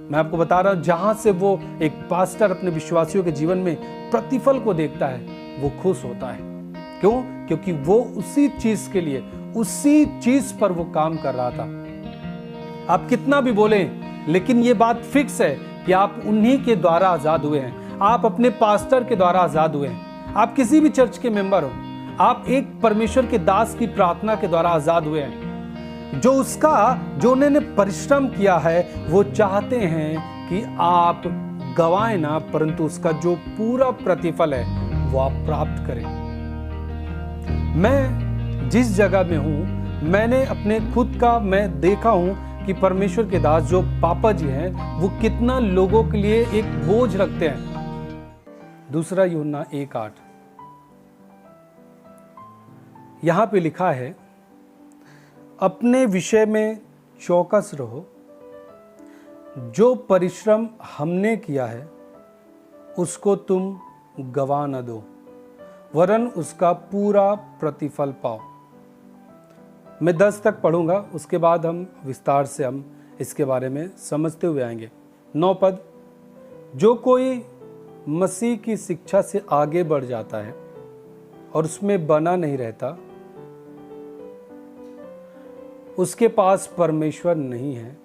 मैं आपको बता रहा हूं, जहां से वो एक पास्टर अपने विश्वासियों के जीवन में प्रतिफल को देखता है, वो खुश होता है। क्यों? क्योंकि वो उसी चीज के लिए, उसी चीज पर वो काम कर रहा था। आप कितना भी बोलें, लेकिन ये बात फिक्स है कि आप उन्हीं के द्वारा आजाद हुए हैं। आप अपने पास्टर के द्वारा आजाद हुए हैं। आप किसी भी चर्च के मेंबर हो, आप एक परमेश्वर के दास की प्रार्थना के द्वारा आजाद हुए हैं। जो उन्होंने परिश्रम किया है, वो चाहते हैं कि आप गवाएं ना, परंतु उसका जो पूरा प्रतिफल है वो आप प्राप्त करें। मैं जिस जगह में हूं, मैंने अपने खुद का मैं देखा हूं कि परमेश्वर के दास जो पापा जी हैं, वो कितना लोगों के लिए एक बोझ रखते हैं। दूसरा यूहन्ना 1:8 यहां पे लिखा है, अपने विषय में चौकस रहो, जो परिश्रम हमने किया है उसको तुम गवा न दो, वरन उसका पूरा प्रतिफल पाओ। मैं 10 तक पढ़ूंगा, उसके बाद हम विस्तार से हम इसके बारे में समझते हुए आएंगे। 9 पद, जो कोई मसीह की शिक्षा से आगे बढ़ जाता है और उसमें बना नहीं रहता, उसके पास परमेश्वर नहीं है।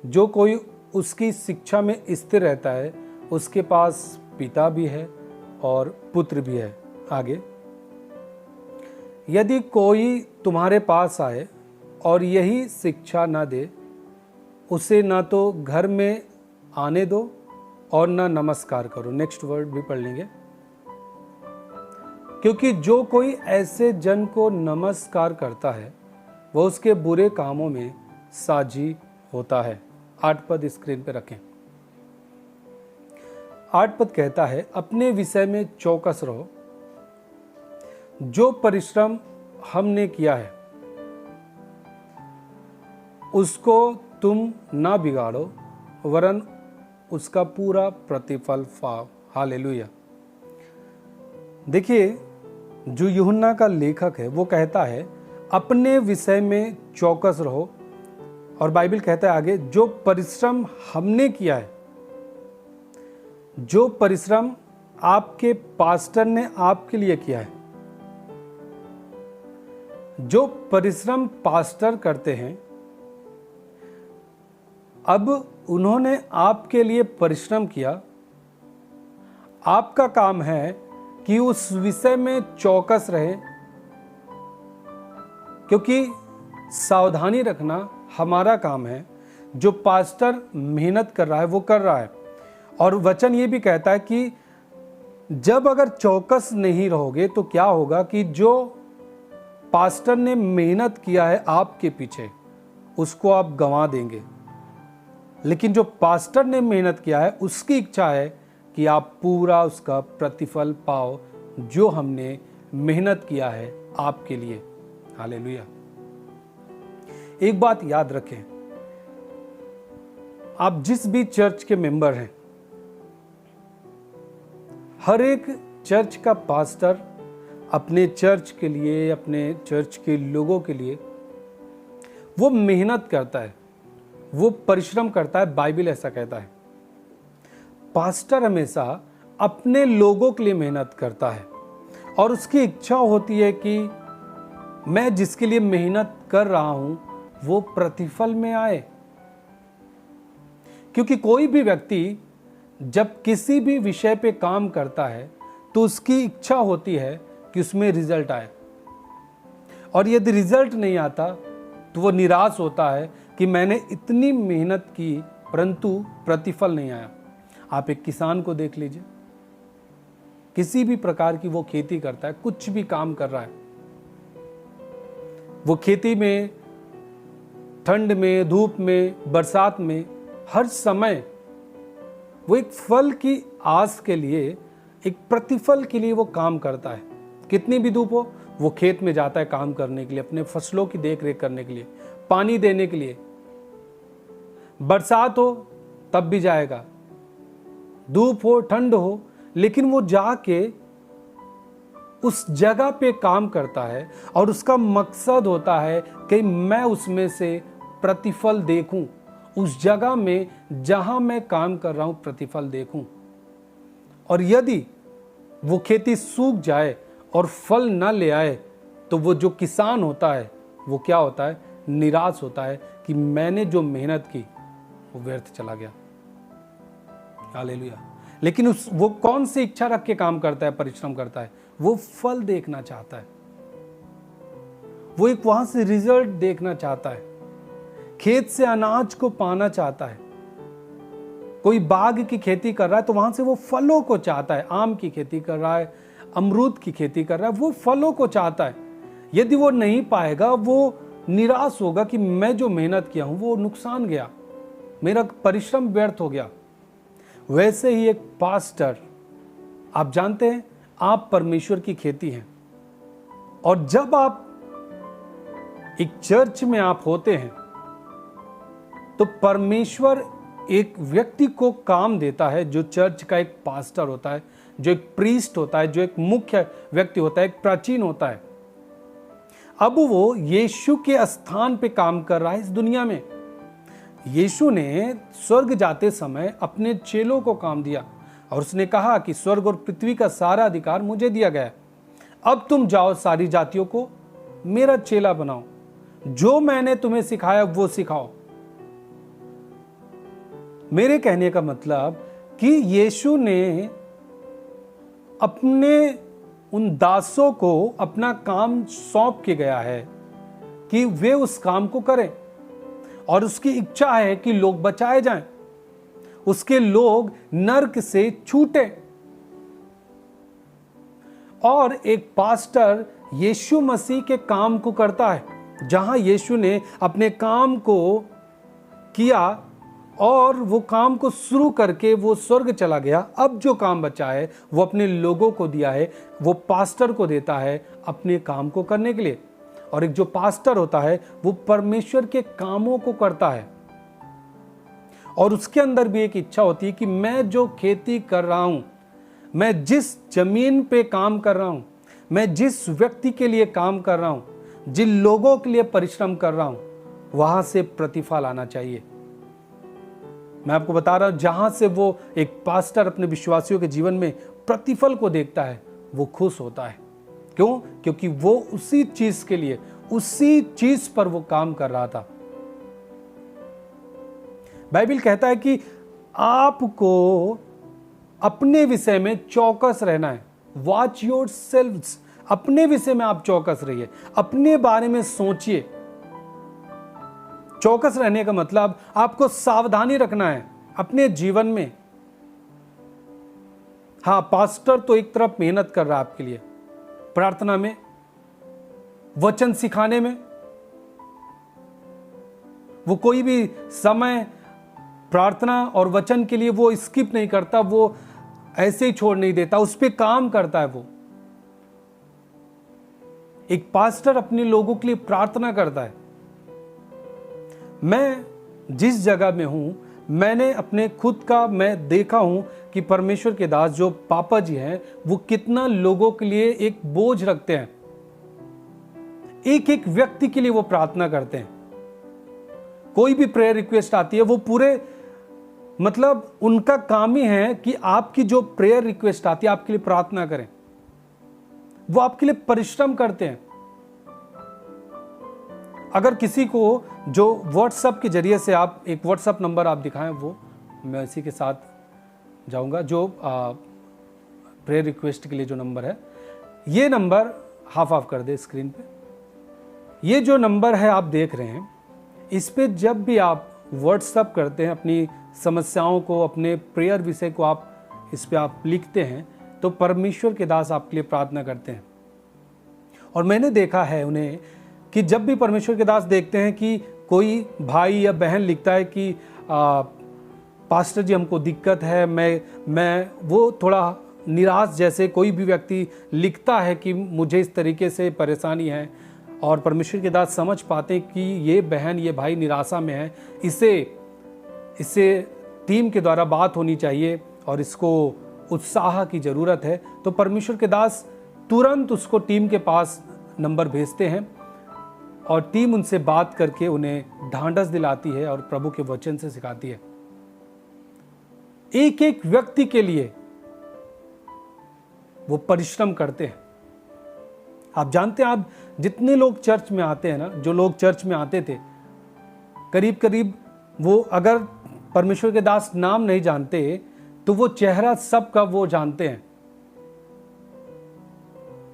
जो कोई उसकी शिक्षा में स्थिर रहता है, उसके पास पिता भी है और पुत्र भी है। आगे, यदि कोई तुम्हारे पास आए और यही शिक्षा ना दे, उसे ना तो घर में आने दो और ना नमस्कार करो। नेक्स्ट वर्ड भी पढ़ लेंगे। क्योंकि जो कोई ऐसे जन को नमस्कार करता है, वह उसके बुरे कामों में साझी होता है। 8 पद स्क्रीन पे रखें। 8 पद कहता है, अपने विषय में चौकस रहो, जो परिश्रम हमने किया है उसको तुम ना बिगाड़ो, वरन उसका पूरा प्रतिफल पाओ। हालेलुया। देखिए, जो यूहन्ना का लेखक है वो कहता है अपने विषय में चौकस रहो, और बाइबल कहता है आगे, जो परिश्रम हमने किया है, जो परिश्रम आपके पास्टर ने आपके लिए किया है, जो परिश्रम पास्टर करते हैं, अब उन्होंने आपके लिए परिश्रम किया। आपका काम है कि उस विषय में चौकस रहे, क्योंकि सावधानी रखना हमारा काम है। जो पास्टर मेहनत कर रहा है वो कर रहा है, और वचन ये भी कहता है कि जब अगर चौकस नहीं रहोगे तो क्या होगा कि जो पास्टर ने मेहनत किया है आपके पीछे, उसको आप गंवा देंगे। लेकिन जो पास्टर ने मेहनत किया है, उसकी इच्छा है कि आप पूरा उसका प्रतिफल पाओ, जो हमने मेहनत किया है आपके लिए। हालेलुया। एक बात याद रखें, आप जिस भी चर्च के मेंबर हैं, हर एक चर्च का पास्टर अपने चर्च के लिए, अपने चर्च के लोगों के लिए वो मेहनत करता है, वो परिश्रम करता है। बाइबल ऐसा कहता है, पास्टर हमेशा अपने लोगों के लिए मेहनत करता है, और उसकी इच्छा होती है कि मैं जिसके लिए मेहनत कर रहा हूं वो प्रतिफल में आए। क्योंकि कोई भी व्यक्ति जब किसी भी विषय पे काम करता है तो उसकी इच्छा होती है कि उसमें रिजल्ट आए, और यदि रिजल्ट नहीं आता तो वो निराश होता है कि मैंने इतनी मेहनत की परंतु प्रतिफल नहीं आया। आप एक किसान को देख लीजिए, किसी भी प्रकार की वो खेती करता है, कुछ भी काम कर रहा है, वो खेती में, ठंड में, धूप में, बरसात में, हर समय वो एक फल की आस के लिए, एक प्रतिफल के लिए वो काम करता है। कितनी भी धूप हो, वो खेत में जाता है काम करने के लिए, अपने फसलों की देख रेख करने के लिए, पानी देने के लिए। बरसात हो तब भी जाएगा, धूप हो, ठंड हो, लेकिन वो जाके उस जगह पे काम करता है, और उसका मकसद होता है कि मैं उसमें से प्रतिफल देखूं, उस जगह में जहां मैं काम कर रहा हूं प्रतिफल देखूं। और यदि वो खेती सूख जाए और फल न ले आए तो वो जो किसान होता है वो क्या होता है, निराश होता है कि मैंने जो मेहनत की वो व्यर्थ चला गया। हालेलुया। लेकिन वो कौन सी इच्छा रख के काम करता है, परिश्रम करता है, वो फल देखना चाहता है, वो एक वहां से रिजल्ट देखना चाहता है, खेत से अनाज को पाना चाहता है। कोई बाग की खेती कर रहा है तो वहां से वो फलों को चाहता है, आम की खेती कर रहा है, अमरूद की खेती कर रहा है, वो फलों को चाहता है। यदि वो नहीं पाएगा वो निराश होगा कि मैं जो मेहनत किया हूं वो नुकसान गया, मेरा परिश्रम व्यर्थ हो गया। वैसे ही एक पास्टर, आप जानते हैं आप परमेश्वर की खेती हैं, और जब आप एक चर्च में आप होते हैं तो परमेश्वर एक व्यक्ति को काम देता है जो चर्च का एक पास्टर होता है, जो एक प्रीस्ट होता है, जो एक मुख्य व्यक्ति होता है, एक प्राचीन होता है। अब वो यीशु के स्थान पे काम कर रहा है इस दुनिया में। यीशु ने स्वर्ग जाते समय अपने चेलों को काम दिया और उसने कहा कि स्वर्ग और पृथ्वी का सारा अधिकार मुझे दिया गया है, अब तुम जाओ सारी जातियों को मेरा चेला बनाओ, जो मैंने तुम्हें सिखाया वो सिखाओ। मेरे कहने का मतलब कि यीशु ने अपने उन दासों को अपना काम सौंप के गया है कि वे उस काम को करें, और उसकी इच्छा है कि लोग बचाए जाएं, उसके लोग नरक से छूटे। और एक पास्टर यीशु मसीह के काम को करता है, जहां यीशु ने अपने काम को किया और वो काम को शुरू करके वो स्वर्ग चला गया। अब जो काम बचा है वो अपने लोगों को दिया है, वो पास्टर को देता है अपने काम को करने के लिए। और एक जो पास्टर होता है वो परमेश्वर के कामों को करता है, और उसके अंदर भी एक इच्छा होती है कि मैं जो खेती कर रहा हूं, मैं जिस जमीन पे काम कर रहा हूं, मैं जिस व्यक्ति के लिए काम कर रहा हूं, जिन लोगों के लिए परिश्रम कर रहा हूं, वहां से प्रतिफल आना चाहिए। मैं आपको बता रहा हूं, जहां से वो एक पास्टर अपने विश्वासियों के जीवन में प्रतिफल को देखता है वो खुश होता है। क्यों? क्योंकि वो उसी चीज के लिए, उसी चीज पर वो काम कर रहा था। बाइबल कहता है कि आपको अपने विषय में चौकस रहना है। वॉच योर सेल्व्स, अपने विषय में आप चौकस रहिए, अपने बारे में सोचिए। चौकस रहने का मतलब आपको सावधानी रखना है अपने जीवन में। हां, पास्टर तो एक तरफ मेहनत कर रहा है आपके लिए, प्रार्थना में, वचन सिखाने में, वो कोई भी समय प्रार्थना और वचन के लिए वो स्किप नहीं करता, वो ऐसे ही छोड़ नहीं देता, उस पर काम करता है। वो एक पास्टर अपने लोगों के लिए प्रार्थना करता है। मैं जिस जगह में हूं, मैंने अपने खुद का मैं देखा हूं कि परमेश्वर के दास जो पापा जी हैं वो कितना लोगों के लिए एक बोझ रखते हैं, एक एक व्यक्ति के लिए वो प्रार्थना करते हैं। कोई भी प्रेयर रिक्वेस्ट आती है वो पूरे मतलब उनका काम ही है कि आपकी जो प्रेयर रिक्वेस्ट आती है आपके लिए प्रार्थना करें। वो आपके लिए परिश्रम करते हैं। अगर किसी को जो व्हाट्सएप के जरिए से आप एक व्हाट्सएप नंबर आप दिखाएं, वो मैं इसी के साथ जाऊंगा, जो प्रेयर रिक्वेस्ट के लिए जो नंबर है, ये नंबर हाफ ऑफ कर दे स्क्रीन पे। ये जो नंबर है आप देख रहे हैं, इस पे जब भी आप व्हाट्सएप करते हैं अपनी समस्याओं को, अपने प्रेयर विषय को आप इस पे आप लिखते हैं, तो परमेश्वर के दास आपके लिए प्रार्थना करते हैं। और मैंने देखा है उन्हें कि जब भी परमेश्वर के दास देखते हैं कि कोई भाई या बहन लिखता है कि पास्टर जी हमको दिक्कत है, मैं वो थोड़ा निराश, जैसे कोई भी व्यक्ति लिखता है कि मुझे इस तरीके से परेशानी है, और परमेश्वर के दास समझ पाते हैं कि ये बहन ये भाई निराशा में है, इससे टीम के द्वारा बात होनी चाहिए और इसको उत्साह की ज़रूरत है, तो परमेश्वर के दास तुरंत उसको टीम के पास नंबर भेजते हैं और टीम उनसे बात करके उन्हें ढांढस दिलाती है और प्रभु के वचन से सिखाती है। एक एक व्यक्ति के लिए वो परिश्रम करते हैं। आप जानते हैं, आप जितने लोग चर्च में आते हैं ना, जो लोग चर्च में आते थे, करीब करीब वो अगर परमेश्वर के दास नाम नहीं जानते तो वो चेहरा सबका वो जानते हैं।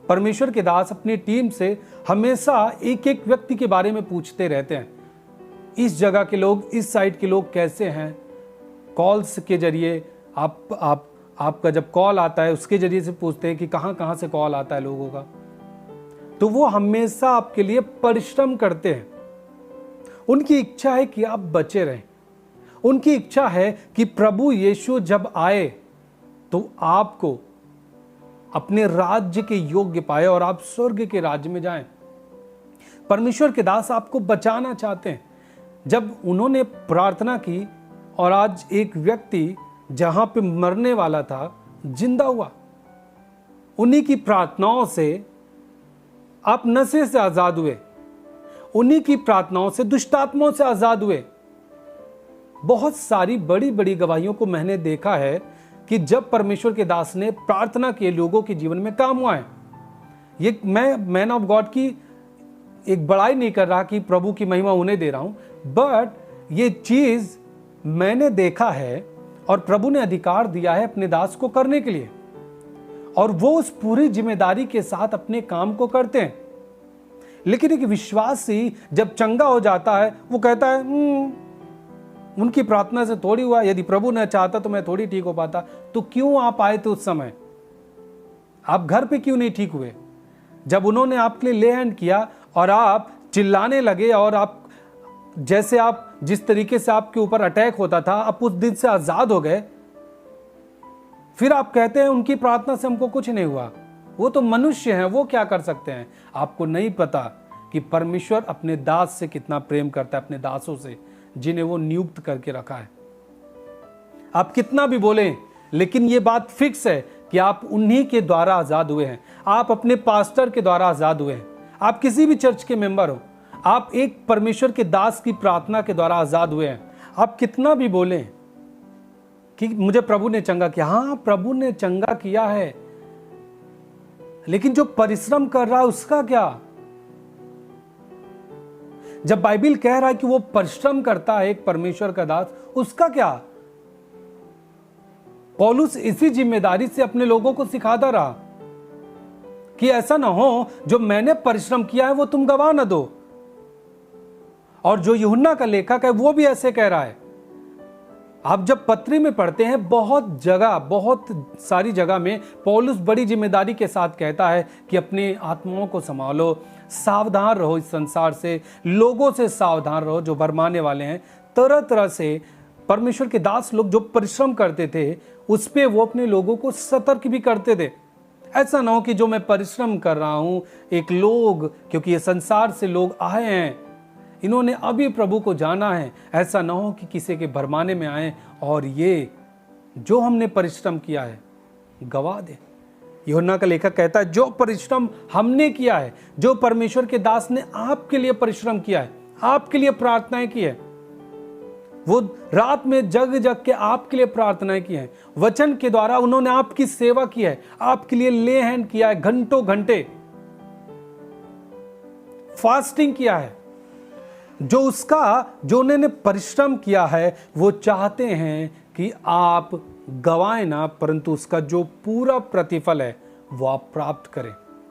परमेश्वर के दास अपनी टीम से हमेशा एक एक व्यक्ति के बारे में पूछते रहते हैं। इस जगह के लोग, इस साइड के लोग कैसे हैं। कॉल्स के जरिए आपका जब कॉल आता है उसके जरिए से पूछते हैं कि कहां कहां से कॉल आता है लोगों का। तो वो हमेशा आपके लिए परिश्रम करते हैं। उनकी इच्छा है कि आप बचे रहें। उनकी इच्छा है कि प्रभु यीशु जब आए तो आपको अपने राज्य के योग्य पाए और आप स्वर्ग के राज्य में जाएं। परमेश्वर के दास आपको बचाना चाहते हैं। जब उन्होंने प्रार्थना की और आज एक व्यक्ति जहां पे मरने वाला था जिंदा हुआ, उन्हीं की प्रार्थनाओं से आप नशे से आजाद हुए, उन्हीं की प्रार्थनाओं से दुष्टात्माओं से आजाद हुए। बहुत सारी बड़ी बड़ी गवाहियों को मैंने देखा है कि जब परमेश्वर के दास ने प्रार्थना किए लोगों के जीवन में काम हुआ है। ये मैं मैन ऑफ गॉड की एक बड़ाई नहीं कर रहा कि प्रभु की महिमा उन्हें दे रहा हूं, बट ये चीज मैंने देखा है और प्रभु ने अधिकार दिया है अपने दास को करने के लिए, और वो उस पूरी जिम्मेदारी के साथ अपने काम को करते हैं। लेकिन एक विश्वासी जब चंगा हो जाता है वो कहता है उनकी प्रार्थना से थोड़ी हुआ, यदि प्रभु ने चाहता तो मैं थोड़ी ठीक हो पाता। तो क्यों आप आए थे उस समय? आप घर पे क्यों नहीं ठीक हुए? जब उन्होंने आपके लिए ले हैंड किया और आप चिल्लाने लगे और आप जैसे आप जिस तरीके से आपके ऊपर अटैक होता था आप उस दिन से आजाद हो गए, फिर आप कहते हैं उनकी प्रार्थना से हमको कुछ नहीं हुआ। वो तो मनुष्य हैं, वो क्या कर सकते हैं? आपको नहीं पता कि परमेश्वर अपने दास से कितना प्रेम करता है, अपने दासों से जिन्हें वो नियुक्त करके रखा है। आप कितना भी बोलें, लेकिन ये बात फिक्स है कि आप उन्हीं के द्वारा आजाद हुए हैं। आप अपने पास्टर के द्वारा आजाद हुए हैं। आप किसी भी चर्च के मेंबर हो, आप एक परमेश्वर के दास की प्रार्थना के द्वारा आजाद हुए हैं। आप कितना भी बोलें कि मुझे प्रभु ने चंगा किया, हाँ प्रभु ने चंगा किया है, लेकिन जो परिश्रम कर रहा है उसका क्या? जब बाइबल कह रहा है कि वो परिश्रम करता है एक परमेश्वर का दास, उसका क्या? पौलुस इसी जिम्मेदारी से अपने लोगों को सिखाता रहा कि ऐसा ना हो जो मैंने परिश्रम किया है वो तुम गवा ना दो। और जो यूहन्ना का लेखक है वो भी ऐसे कह रहा है। आप जब पत्री में पढ़ते हैं, बहुत सारी जगह में पौलुस बड़ी जिम्मेदारी के साथ कहता है कि अपनी आत्माओं को संभालो, सावधान रहो इस संसार से, लोगों से सावधान रहो जो भरमाने वाले हैं। तरह तरह से परमेश्वर के दास लोग जो परिश्रम करते थे उस पे वो अपने लोगों को सतर्क भी करते थे। ऐसा ना हो कि जो मैं परिश्रम कर रहा हूं, एक लोग, क्योंकि ये संसार से लोग आए हैं, इन्होंने अभी प्रभु को जाना है, ऐसा ना हो कि किसी के भरमाने में आए और ये जो हमने परिश्रम किया है गवा दे। यूहन्ना का लेखक कहता है जो परिश्रम हमने किया है, जो परमेश्वर के दास ने आपके लिए परिश्रम किया है, आपके लिए प्रार्थनाएं की है, वो रात में जग जग के आपके लिए प्रार्थनाएं की हैं, वचन के द्वारा उन्होंने आपकी सेवा की है, आपके लिए ले हैंड किया है, घंटों घंटे फास्टिंग किया है। जो उन्होंने परिश्रम किया है वो चाहते हैं कि आप गवाएं ना, परंतु उसका जो पूरा प्रतिफल है वो आप प्राप्त करें।